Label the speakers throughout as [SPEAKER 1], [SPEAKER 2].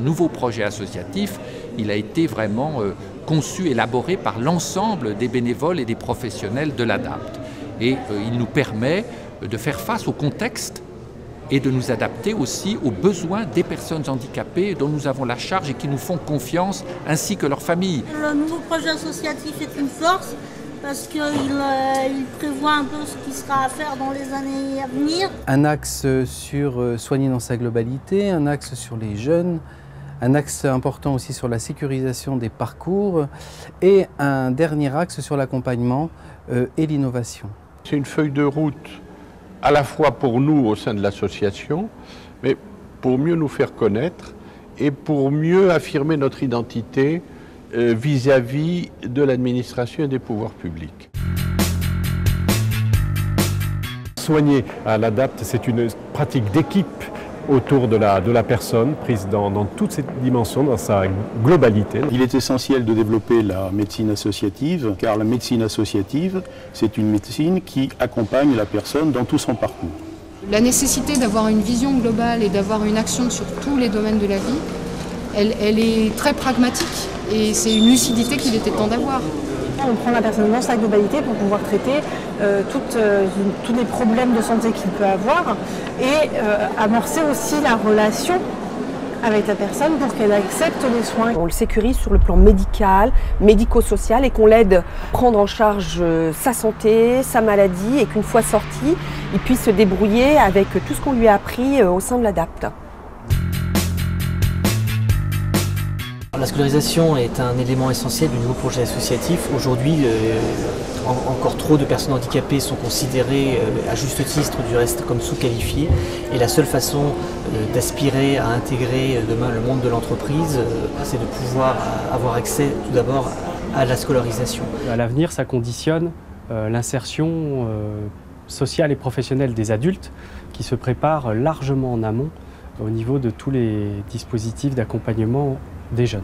[SPEAKER 1] nouveau projet associatif, il a été vraiment conçu, élaboré par l'ensemble des bénévoles et des professionnels de l'ADAPT. Et il nous permet de faire face au contexte et de nous adapter aussi aux besoins des personnes handicapées dont nous avons la charge et qui nous font confiance, ainsi que leurs familles.
[SPEAKER 2] Le nouveau projet associatif est une force parce qu'il prévoit un peu ce qui sera à faire dans les années à venir.
[SPEAKER 3] Un axe sur soigner dans sa globalité, un axe sur les jeunes, un axe important aussi sur la sécurisation des parcours et un dernier axe sur l'accompagnement et l'innovation.
[SPEAKER 4] C'est une feuille de route à la fois pour nous au sein de l'association, mais pour mieux nous faire connaître et pour mieux affirmer notre identité vis-à-vis de l'administration et des pouvoirs publics.
[SPEAKER 5] Soigner à l'ADAPT, c'est une pratique d'équipe autour de la personne, prise dans toutes ses dimensions, dans sa globalité.
[SPEAKER 6] Il est essentiel de développer la médecine associative, car la médecine associative, c'est une médecine qui accompagne la personne dans tout son parcours.
[SPEAKER 7] La nécessité d'avoir une vision globale et d'avoir une action sur tous les domaines de la vie, elle est très pragmatique et c'est une lucidité qu'il était temps d'avoir.
[SPEAKER 8] On prend la personne dans sa globalité pour pouvoir traiter tous les problèmes de santé qu'il peut avoir et amorcer aussi la relation avec la personne pour qu'elle accepte les soins.
[SPEAKER 9] On le sécurise sur le plan médical, médico-social et qu'on l'aide à prendre en charge sa santé, sa maladie et qu'une fois sorti, il puisse se débrouiller avec tout ce qu'on lui a appris au sein de l'ADAPT.
[SPEAKER 10] La scolarisation est un élément essentiel du nouveau projet associatif. Aujourd'hui, encore trop de personnes handicapées sont considérées, à juste titre du reste, comme sous-qualifiées. Et la seule façon d'aspirer à intégrer demain le monde de l'entreprise, c'est de pouvoir avoir accès tout d'abord à la scolarisation.
[SPEAKER 11] À l'avenir, ça conditionne l'insertion sociale et professionnelle des adultes qui se préparent largement en amont au niveau de tous les dispositifs d'accompagnement des jeunes.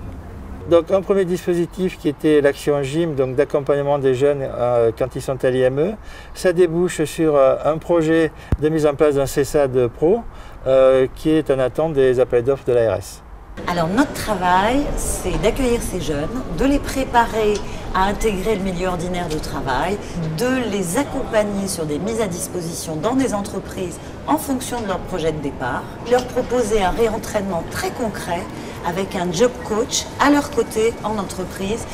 [SPEAKER 12] Donc un premier dispositif qui était l'action GYM, donc d'accompagnement des jeunes quand ils sont à l'IME, ça débouche sur un projet de mise en place d'un CESAD Pro qui est en attente des appels d'offres de l'ARS.
[SPEAKER 13] Alors notre travail, c'est d'accueillir ces jeunes, de les préparer à intégrer le milieu ordinaire de travail, de les accompagner sur des mises à disposition dans des entreprises en fonction de leur projet de départ, leur proposer un réentraînement très concret avec un job coach à leur côté en entreprise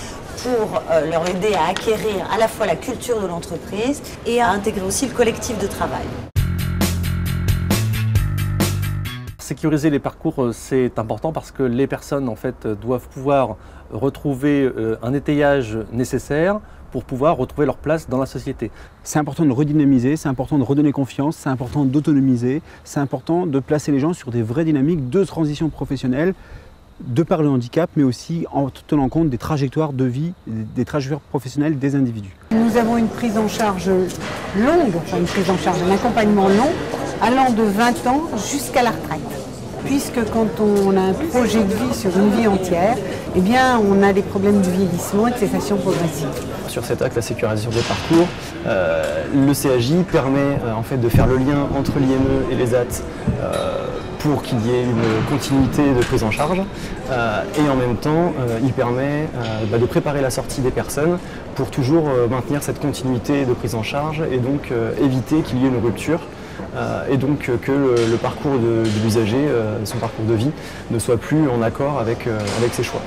[SPEAKER 13] pour leur aider à acquérir à la fois la culture de l'entreprise et à intégrer aussi le collectif de travail.
[SPEAKER 14] Sécuriser les parcours, c'est important parce que les personnes en fait, doivent pouvoir retrouver un étayage nécessaire pour pouvoir retrouver leur place dans la société.
[SPEAKER 15] C'est important de redynamiser, c'est important de redonner confiance, c'est important d'autonomiser, c'est important de placer les gens sur des vraies dynamiques de transition professionnelle de par le handicap, mais aussi en tenant compte des trajectoires de vie, des trajectoires professionnelles des individus.
[SPEAKER 8] Nous avons une prise en charge longue, enfin une prise en charge, un accompagnement long, allant de 20 ans jusqu'à la retraite. Puisque quand on a un projet de vie sur une vie entière, eh bien on a des problèmes de vieillissement et de cessation progressive.
[SPEAKER 16] Sur cet axe, la sécurisation des parcours, le CAJ permet en fait de faire le lien entre l'IME et les AT pour qu'il y ait une continuité de prise en charge et en même temps il permet de préparer la sortie des personnes pour toujours maintenir cette continuité de prise en charge et donc éviter qu'il y ait une rupture et donc que le parcours de l'usager, son parcours de vie, ne soit plus en accord avec ses choix.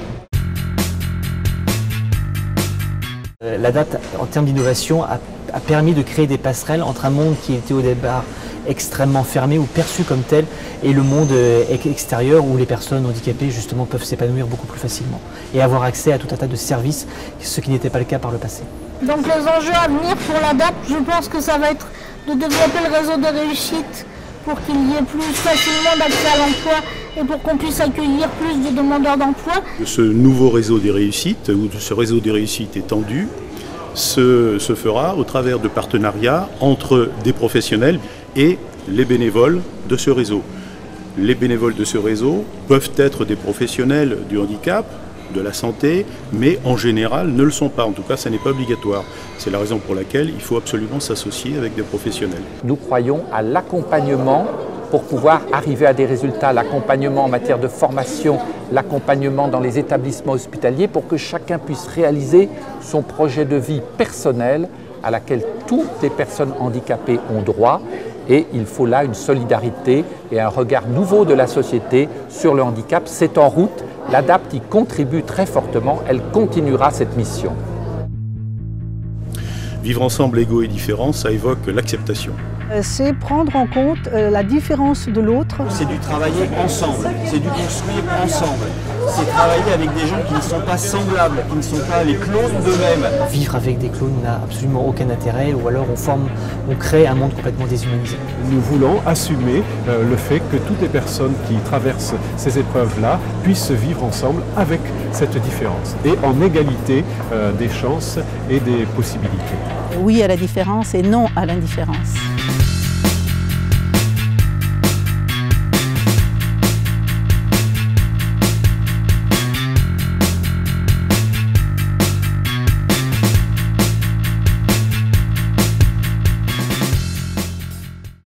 [SPEAKER 10] L'ADAPT, en termes d'innovation, a permis de créer des passerelles entre un monde qui était au départ extrêmement fermé ou perçu comme tel et le monde extérieur où les personnes handicapées justement peuvent s'épanouir beaucoup plus facilement et avoir accès à tout un tas de services, ce qui n'était pas le cas par le passé.
[SPEAKER 2] Donc les enjeux à venir pour l'ADAPT, je pense que ça va être de développer le réseau de réussite pour qu'il y ait plus facilement d'accès à l'emploi et pour qu'on puisse accueillir plus de demandeurs d'emploi.
[SPEAKER 6] Ce nouveau réseau des réussites, ou ce réseau des réussites étendu, se fera au travers de partenariats entre des professionnels et les bénévoles de ce réseau. Les bénévoles de ce réseau peuvent être des professionnels du handicap, de la santé, mais en général ne le sont pas. En tout cas, ça n'est pas obligatoire. C'est la raison pour laquelle il faut absolument s'associer avec des professionnels.
[SPEAKER 1] Nous croyons à l'accompagnement pour pouvoir arriver à des résultats, l'accompagnement en matière de formation, l'accompagnement dans les établissements hospitaliers pour que chacun puisse réaliser son projet de vie personnel à laquelle toutes les personnes handicapées ont droit. Et il faut là une solidarité et un regard nouveau de la société sur le handicap. C'est en route, l'ADAPT y contribue très fortement, elle continuera cette mission.
[SPEAKER 6] Vivre ensemble égaux et différents, ça évoque l'acceptation.
[SPEAKER 17] C'est prendre en compte la différence de l'autre.
[SPEAKER 18] C'est du travailler ensemble, c'est du construire ensemble. C'est travailler avec des gens qui ne sont pas semblables, qui ne sont pas les clones d'eux-mêmes.
[SPEAKER 10] Vivre avec des clones n'a absolument aucun intérêt, ou alors on crée un monde complètement déshumanisé.
[SPEAKER 5] Nous voulons assumer le fait que toutes les personnes qui traversent ces épreuves-là puissent vivre ensemble avec cette différence et en égalité des chances et des possibilités.
[SPEAKER 17] Oui à la différence et non à l'indifférence.